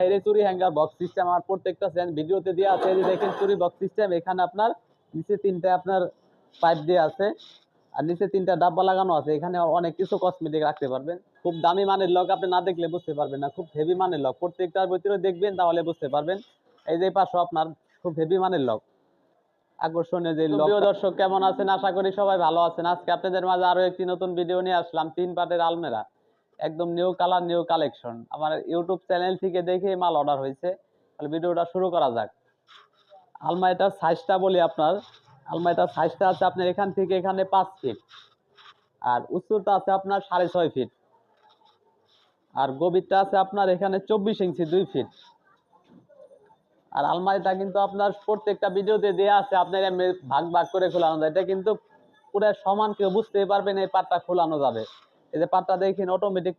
এই চুরি hanger box system আমার প্রত্যেকটা ভিডিওতে দেওয়া আছে। এই যে দেখেন চুরি বক্স সিস্টেম, এখানে আপনার নিচে তিনটা আপনার পাইপ দিয়ে আছে আর নিচে তিনটা ডাব্বা লাগানো আছে। এখানে অনেক কিছু কসমেটিক রাখতে পারবেন। খুব দামি মানের লক, আপনি না দেখলে বুঝতে পারবেন না, খুব হেভি মানের লক। প্রত্যেকটার ভিতরে দেখবেন তাহলে বুঝতে পারবেন। এই যে পাশে আপনার খুব হেভি মানের লক, আকর্ষণীয় যে লক। প্রিয় দর্শক কেমন আছেন? আশা করি সবাই ভালো আছেন। আজকে আপনাদের মাঝে আরো একটি নতুন ভিডিও নিয়ে আসলাম। 3 পাটের আলমিরা, একদম নিউ কালার নিউ কালেকশন। আমার ইউটিউব চ্যানেল থেকে দেখে মাল অর্ডার হয়েছে। তাহলে ভিডিওটা শুরু করা যাক। আলমারিটার সাইজটা বলি আপনার, আলমারিটার সাইজটা আছে আপনার এখান থেকে এখানে 5 ফিট, আর উচ্চতা আছে আপনার 6.5 ফিট, আর গভীরটা আছে আপনার এখানে 24 ইঞ্চি 2 ফিট। আর আলমারিটা কিন্তু আপনার প্রত্যেকটা ভিডিওতে দেওয়া আছে, আপনার ভাগ ভাগ করে খোলানো যায়। এটা কিন্তু পুরো সমান কেউ বুঝতেই পারবেন এই পাটটা খোলানো যাবে। এই যে পাটটা দেখেন অটোমেটিক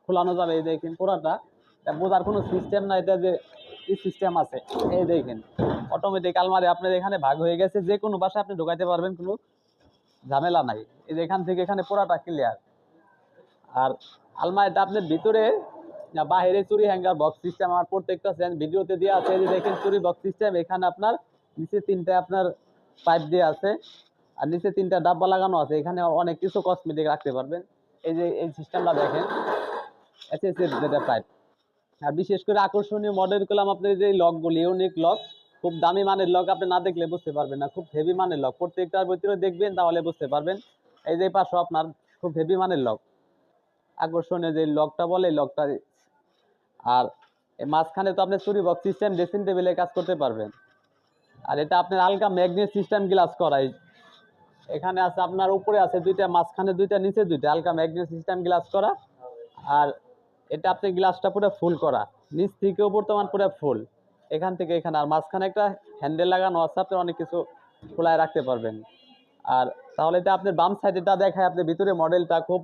খোলানো যাবে। এই দেখেন পুরাটা, এটা বোঝার কোনো সিস্টেম না, এটা যে কি সিস্টেম আছে। এই দেখেন অটোমেটিক আলমারি আপনার এখানে ভাগ হয়ে গেছে, যে কোনো বাসায় আপনি ঢোকাইতে পারবেন, কোনো ঝামেলা নাই। এই যে এখান থেকে এখানে পুরাটা ক্লিয়ার। আর আলমারিটা আপনার ভিতরে বাহিরে চুরি হ্যাঙ্গার বক্স সিস্টেম আমার প্রত্যেকটা ভিডিওতে দেওয়া আছে। এই যে দেখেন চুরি বক্স সিস্টেম, এখানে আপনার নিচে তিনটা আপনার পাইপ দিয়ে আছে আর নিচে তিনটা ডাব্বা লাগানো আছে। এখানে অনেক কিছু কসমেটিক রাখতে পারবেন। এই যে এই সিস্টেমটা দেখেন, এসএসএর যেটা পাইপ। আর বিশেষ করে আকর্ষণীয় মডেল করলাম আপনার যে লকগুলি, ইউনিক লক, খুব দামি মানের লক, আপনি না দেখলে বুঝতে পারবেন না, খুব হেভি মানের লক। প্রত্যেকটার ভিতরে দেখবেন তাহলে বুঝতে পারবেন। এই যে পাশে আপনার খুব হেভি মানের লক, আকর্ষণীয় যে লকটা বলে লকটা। আর মাঝখানে তো আপনি চুরি বক্স সিস্টেম ড্রেসিং টেবিলে কাজ করতে পারবেন। আর এটা আপনার আলগা ম্যাগনেট সিস্টেম গ্লাস করাই। এখানে আছে আপনার উপরে আছে দুইটা, মাঝখানে দুইটা, নিচে দুইটা, আলগা ম্যাগনেট সিস্টেম গ্লাস করা। আর এটা আপনি গ্লাসটা পুরো ফুল করা, নিচ থেকেও বর্তমান পুরো ফুল, এখান থেকে এখানে। আর মাঝখানে একটা হ্যান্ডেল লাগানো আছে, আপনি অনেক কিছু খোলায় রাখতে পারবেন। আর তাহলে এটা আপনার বাম সাইডেটা দেখায়, আপনার ভিতরে মডেলটা খুব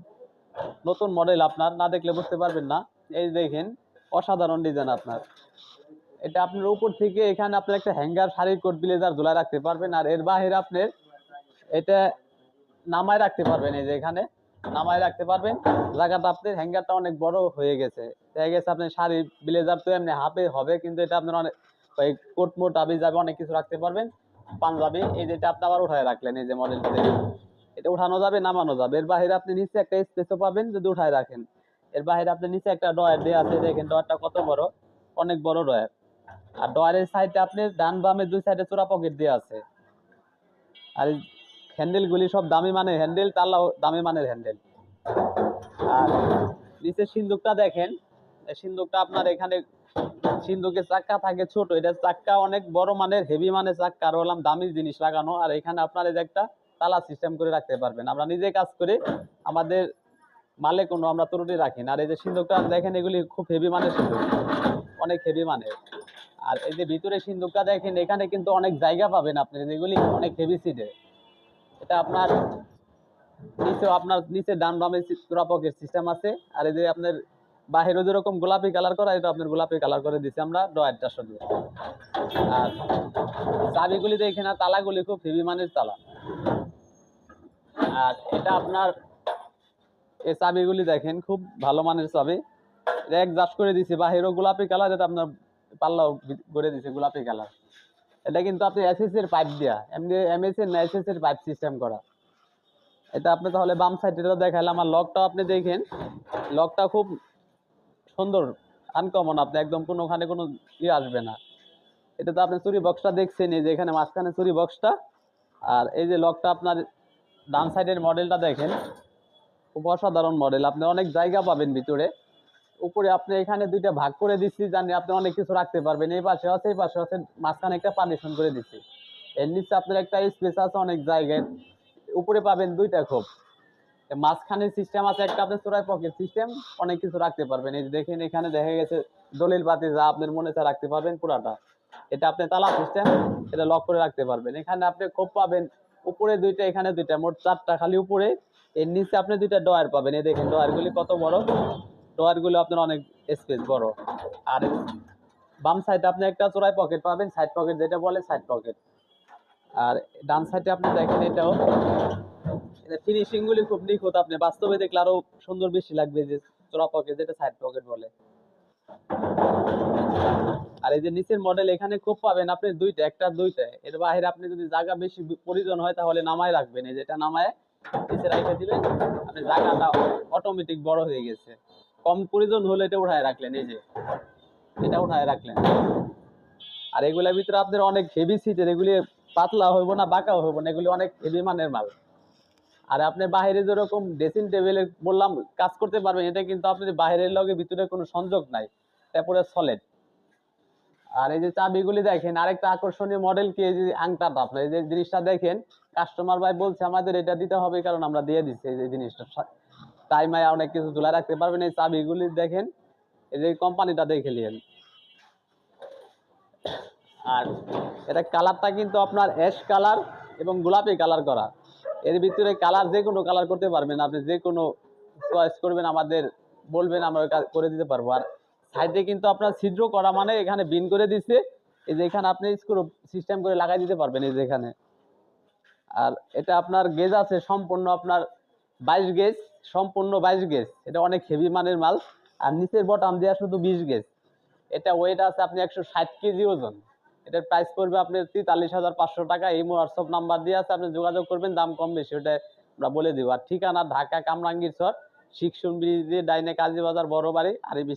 নতুন মডেল, আপনার না দেখলে বুঝতে পারবেন না। এই দেখেন অসাধারণ ডিজাইন আপনার। এটা আপনার উপর থেকে এখানে আপনার একটা হ্যাঙ্গার শাড়ির কোট ব্লেজার ঝুলায় রাখতে পারবেন। আর এর বাহিরে আপনার এটা নামায় রাখতে পারবেন। এই যে এখানে নামায় রাখতে পারবেন। জায়গাটা আপনার হ্যাঙ্গারটা অনেক বড় হয়ে গেছে, দেখা গেছে আপনার শাড়ি ব্লেজার তো এমনি হাফে হবে, কিন্তু এটা আপনার অনেক কোট মোট আবি যাবে, অনেক কিছু রাখতে পারবেন। পাঞ্জাবি এই যেটা আপনি আবার উঠায় রাখলেন, এই যে মডেলটা দেখেন, এটা উঠানো যাবে নামানো যাবে। এর বাইরে আপনি নিচে একটা স্পেসও পাবেন যদি উঠায় রাখেন। এর বাইরে আপনি নিচে একটা ডয়ার দেওয়া আছে, দেখেন ডয়ারটা কত বড়, অনেক বড় ডয়ার। আর ডয়ারের সাইডে আপনি ডান বামে দুই সাইডে চোরা পকেট দেওয়া আছে। আর হ্যান্ডেলগুলি সব দামি মানের হ্যান্ডেল, তাল্লাও দামি মানের হ্যান্ডেল। আর নিচের সিন্দুকটা দেখেন, সিন্দুকটা আপনার এখানে সিন্দুকের চাক্কা থাকে ছোট, এটা চাক্কা অনেক বড় মানের হেভি মানের চাক্কা, আর হলাম দামি জিনিস লাগানো। আর এখানে আপনার এই যে একটা তালা সিস্টেম করে রাখতে পারবেন। আমরা নিজে কাজ করে আমাদের মালে কোনো আমরা ত্রুটি রাখি না। আর এই যে সিন্দুকটা দেখেন, এগুলি খুব হেভি মানের সিন্দুক, অনেক হেভি মানের। আর এই যে ভিতরে সিন্দুকটা দেখেন, এখানে কিন্তু অনেক জায়গা পাবেন আপনি, এগুলি অনেক হেভি সিডের। এটা আপনার নিচে ডান বামে চোরা পকেট সিস্টেম আছে। আর এই যে আপনার বাহিরে যেরকম গোলাপি কালার করা, এটা আপনার গোলাপি কালার করে দিচ্ছি আমরা ডয়ারটার সাথে। আর চাবিগুলি দেখেন, আর তালাগুলি খুব হেভি মানের তালা। আর এটা আপনার এই চাবিগুলি দেখেন খুব ভালো মানের চাবি, অ্যাডজাস্ট করে দিছি। বাহিরেও গোলাপি কালার, এটা আপনার পাল্লাও করে দিছে গোলাপি কালার। এটা কিন্তু আপনি এসএস এর পাইপ দিয়া, এমনি এমএস এর না, এসএস এর পাইপ সিস্টেম করা। এটা আপনি তাহলে বাম সাইডেটা দেখালাম। আর লকটাও আপনি দেখেন, লকটা খুব সুন্দর, আনকমন, আপনি একদম কোনোখানে কোনো আসবে না। এটা তো আপনি চুরি বক্সটা দেখছেন, এই যে এখানে মাঝখানে চুরি বক্সটা। আর এই যে লকটা আপনার ডান সাইডের মডেলটা দেখেন, খুব অসাধারণ মডেল, আপনি অনেক জায়গা পাবেন ভিতরে। উপরে আপনি এখানে দুইটা ভাগ করে দিচ্ছি, জানি আপনি অনেক কিছু রাখতে পারবেন। এই পাশে আছে, এই পাশে আছে, মাঝখানে একটা পার্টিশন করে দিচ্ছি। এর নিচে আপনার একটা স্পেস আছে অনেক জায়গায়। উপরে পাবেন দুইটা খোপ, মাঝখানে সিস্টেম আছে একটা আপনার চোরাই পকেট সিস্টেম, অনেক কিছু রাখতে পারবেন। এই দেখেন এখানে দেখা গেছে দলিল পাতি যা আপনার মনে চা রাখতে পারবেন পুরাটা। এটা আপনি তালা সিস্টেম, এটা লক করে রাখতে পারবেন। এখানে আপনি খোপ পাবেন উপরে দুইটা, এখানে দুইটা, মোট 4টা খালি উপরে। এর নিচে আপনি দুইটা ডয়ার পাবেন। এই দেখেন ডয়ারগুলি কত বড়, ডয়ারগুলো আপনার অনেক স্পেস বড়। আর বাম সাইডে আপনি একটা চোরাই পকেট পাবেন, সাইড পকেট যেটা বলে সাইড পকেট। আর ডান সাইডে আপনি দেখেন এটাও ফিনিশিং গুলি খুব নিখুঁত, আপনি বাস্তবে দেখলে আরো সুন্দর বেশি লাগবে, যে চোরা পকেট যেটা সাইড পকেট বলে। আর এই যে নিচের মডেল এখানে খুব পাবেন আপনি দুইটা, একটা দুইটা। এর বাইরে আপনি যদি জায়গা বেশি প্রয়োজন হয় তাহলে নামায় রাখবেন, এই যেটা নামায় নিচে রাখে দিবেন, আপনি জায়গাটা অটোমেটিক বড় হয়ে গেছে। কম প্রয়োজন হলে এটা উঠায় রাখলেন, এই যে এটা উঠায় রাখলেন। আর এগুলোর ভিতরে আপনার অনেক হেভি সিটের, এগুলি পাতলা হইব না বাঁকা হইব না, এগুলি অনেক হেভি মানের মাল। আর আপনি বাইরে যেরকম ড্রেসিং টেবিলে বললাম কাজ করতে পারবেন, এটা কিন্তু আপনার বাইরের লগে ভিতরে কোনো সংযোগ নাই, এটা পুরো সলিড। আর এই যে চাবিগুলি দেখেন, আরেকটা আকর্ষণীয় মডেল কি, এই যে আংটাটা আপনার এই যে জিনিসটা দেখেন, কাস্টমার ভাই বলছে আমাদের এটা দিতে হবে, কারণ আমরা দিয়ে দিচ্ছি এই যে জিনিসটা টাইমে অনেক কিছু ঝুলা রাখতে পারবেন। এই চাবিগুলি দেখেন, এই যে কোম্পানিটা দেখে নিন। আর এটা কালারটা কিন্তু আপনার অ্যাশ কালার এবং গোলাপি কালার করা, এর ভিতরে কালার যে কোনো কালার করতে পারবেন আপনি, যে কোনো চয়েস করবেন আমাদের বলবেন, আমরা করে দিতে পারবো। আর সাইডে কিন্তু আপনার ছিদ্র করা, মানে এখানে বিন করে দিচ্ছে, এই যে এখানে আপনি স্ক্রু সিস্টেম করে লাগাই দিতে পারবেন এই যে এখানে। আর এটা আপনার গেজ আছে সম্পূর্ণ আপনার 22 গেজ, সম্পূর্ণ 22 গেজ, এটা অনেক হেভি মানের মাল। আর নিচের বটম দেওয়া শুধু 20 গেজ, এটা ওয়েট আছে আপনি 160 কেজি ওজন। এটার প্রাইস পড়বে আপনার 43,500 টাকা। এই হোয়াটসঅ্যাপ নাম্বার দিয়ে আছে, আপনি যোগাযোগ করবেন, দাম কম বেশি ওটা আমরা বলে দিব। আর ঠিকানা ঢাকা কামরাঙ্গীরচর, শিক্ষণ ব্রিজের ডাইনে কাজী বাজার বড় বাড়ি, আর এই